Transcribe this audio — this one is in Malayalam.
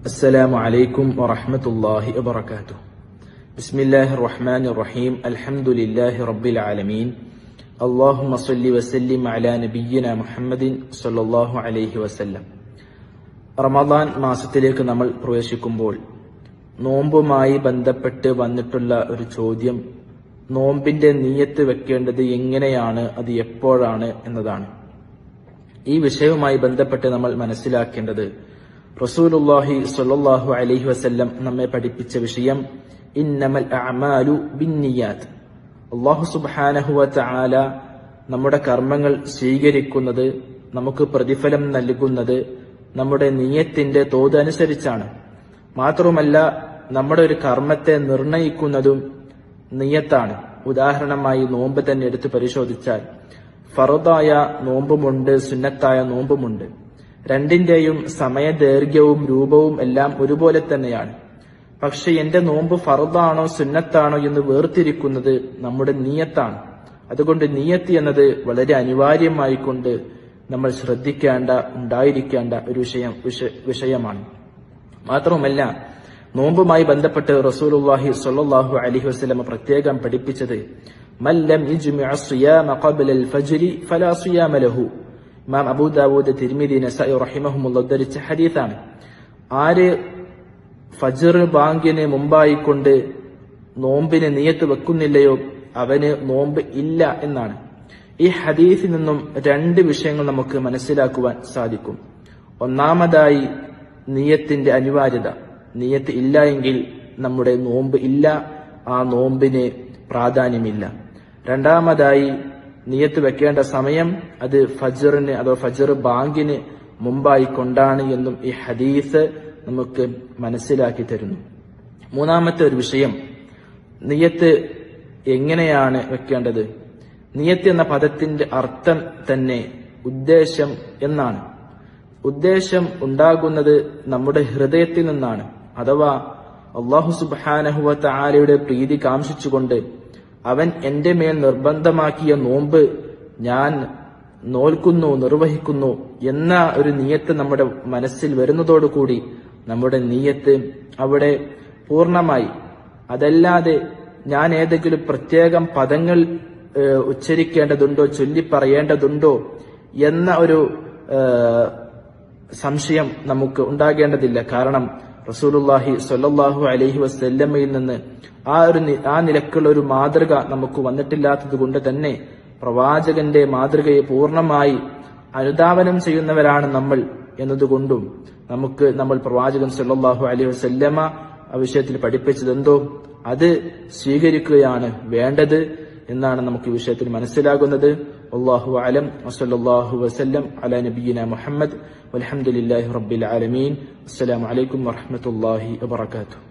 السلام عليكم ورحمة الله وبركاته. بسم الله الرحمن الرحيم. الحمد لله رب العالمين. اللهم صل وسلم على نبينا محمد صلى الله عليه وسلم. റമദാൻ മാസത്തിലേക്ക് നമ്മൾ പ്രവേശിക്കുമ്പോൾ നോമ്പുമായി ബന്ധപ്പെട്ട് വന്നിട്ടുള്ള ഒരു ചോദ്യം, നോമ്പിന്റെ നിയ്യത്ത് വെക്കേണ്ടത് എങ്ങനെയാണ്, അത് എപ്പോഴാണ് എന്നതാണ്. ഈ വിഷയവുമായി ബന്ധപ്പെട്ട് നമ്മൾ മനസ്സിലാക്കേണ്ടത്, റസൂലുള്ളാഹി സ്വല്ലല്ലാഹു അലൈഹി വസല്ലം നമ്മെ പഠിപ്പിച്ച വിഷയം ഇന്നമൽ അഅമാലു ബിന്നിയാത്ത്. അല്ലാഹു സുബ്ഹാനഹു വ തആല നമ്മുടെ കർമ്മങ്ങൾ സ്വീകരിക്കുന്നത്, നമുക്ക് പ്രതിഫലം നൽകുന്നത് നമ്മുടെ നിയ്യത്തിന്റെ തോത് അനുസരിച്ചാണ്. മാത്രമല്ല, നമ്മുടെ ഒരു കർമ്മത്തെ നിർണയിക്കുന്നതും നിയ്യത്താണ്. ഉദാഹരണമായി നോമ്പ് തന്നെ എടുത്ത് പരിശോധിച്ചാൽ ഫർദായ നോമ്പുമുണ്ട്, സുന്നത്തായ നോമ്പുമുണ്ട്. രണ്ടിന്റെയും സമയദൈർഘ്യവും രൂപവും എല്ലാം ഒരുപോലെ തന്നെയാണ്. പക്ഷെ എന്റെ നോമ്പ് ഫർദാണോ സുന്നത്താണോ എന്ന് വേർതിരിക്കുന്നത് നമ്മുടെ നിയ്യത്താണ്. അതുകൊണ്ട് നിയ്യത്ത് എന്നത് വളരെ അനിവാര്യമായിക്കൊണ്ട് നമ്മൾ ശ്രദ്ധിക്കേണ്ട, ഉണ്ടായിരിക്കേണ്ട ഒരു വിഷയമാണ്. മാത്രവുമല്ല, നോമ്പുമായി ബന്ധപ്പെട്ട് റസൂലുള്ളാഹി സ്വല്ലല്ലാഹു അലൈഹി വസല്ലം പ്രത്യേകം പഠിപ്പിച്ചത് മല്ലം യജ്മിഅ സിയാമ ഖബ്ല അൽ ഫജ്രി ഫലാ സിയാമ ലഹു. ഇമാം അബൂ ദാവൂദ്, തിർമിദി, നസായി റഹിമഹുമുല്ലാഹ് ഉദ്ധരിച്ച ഹദീസാണ്. ആര് ഫജ്ർ ബാങ്കിന് മുമ്പായിക്കൊണ്ട് നോമ്പിന് നിയ്യത്ത് വെക്കുന്നില്ലയോ അവന് നോമ്പ് ഇല്ല എന്നാണ്. ഈ ഹദീസിൽ നിന്നും രണ്ട് വിഷയങ്ങൾ നമുക്ക് മനസ്സിലാക്കുവാൻ സാധിക്കും. ഒന്നാമതായി നിയ്യത്തിന്റെ അനിവാര്യത. നിയ്യത്ത് ഇല്ല എങ്കിൽ നമ്മുടെ നോമ്പ് ഇല്ല, ആ നോമ്പിന് പ്രാധാന്യമില്ല. രണ്ടാമതായി നിയ്യത്ത് വെക്കേണ്ട സമയം അത് ഫജ്റിന് അഥവാ ഫജ്ർ ബാങ്കിന് മുമ്പായി കൊണ്ടാണ് എന്നും ഈ ഹദീസ് നമുക്ക് മനസ്സിലാക്കി തരുന്നു. മൂന്നാമത്തെ ഒരു വിഷയം, നിയ്യത്ത് എങ്ങനെയാണ് വെക്കേണ്ടത്. നിയ്യത്ത് എന്ന പദത്തിന്റെ അർത്ഥം തന്നെ ഉദ്ദേശം എന്നാണ്. ഉദ്ദേശം ഉണ്ടാകുന്നത് നമ്മുടെ ഹൃദയത്തിൽ നിന്നാണ്. അഥവാ അല്ലാഹു സുബ്ഹാനഹു വ തആലയുടെ പ്രീതി കാംക്ഷിച്ചുകൊണ്ട് അവൻ എന്റെ മേൽ നിർബന്ധമാക്കിയ നോമ്പ് ഞാൻ നോൽക്കുന്നു, നിർവഹിക്കുന്നു എന്ന ഒരു നിയ്യത്ത് നമ്മുടെ മനസ്സിൽ വരുന്നതോടുകൂടി നമ്മുടെ നിയ്യത്ത് അവിടെ പൂർണ്ണമായി. അതല്ലാതെ ഞാൻ ഏതെങ്കിലും പ്രത്യേകം പദങ്ങൾ ഉച്ചരിക്കേണ്ടതുണ്ടോ, ചൊല്ലിപ്പറയേണ്ടതുണ്ടോ എന്ന ഒരു സംശയം നമുക്ക് ഉണ്ടാകേണ്ടതില്ല. കാരണം റസൂലുള്ളാഹി സ്വല്ലല്ലാഹു അലൈഹി വസല്ലമയിൽ നിന്ന് ആ നിലക്കുള്ള ഒരു മാതൃക നമുക്ക് വന്നിട്ടില്ലാത്തത് കൊണ്ട് തന്നെ പ്രവാചകന്റെ മാതൃകയെ പൂർണ്ണമായി അനുധാവനം ചെയ്യുന്നവരാണ് നമ്മൾ എന്നതുകൊണ്ടും നമ്മൾ പ്രവാചകൻ സ്വല്ലല്ലാഹു അലൈഹി വസല്ലമ ആ വിഷയത്തിൽ പഠിപ്പിച്ചതെന്തോ അത് സ്വീകരിക്കുകയാണ് വേണ്ടത് എന്നാണ് നമുക്ക് ഈ വിഷയത്തിൽ മനസ്സിലാകുന്നത്. വല്ലാഹു അലം. വസല്ലല്ലാഹു വസല്ലം അലാ നബിയിന മുഹമ്മദ് വൽഹംദുലില്ലാഹി റബ്ബിൽ ആലമീൻ. അസ്സലാമു അലൈക്കും വറഹ്മത്തുള്ളാഹി വബറകാതുഹു.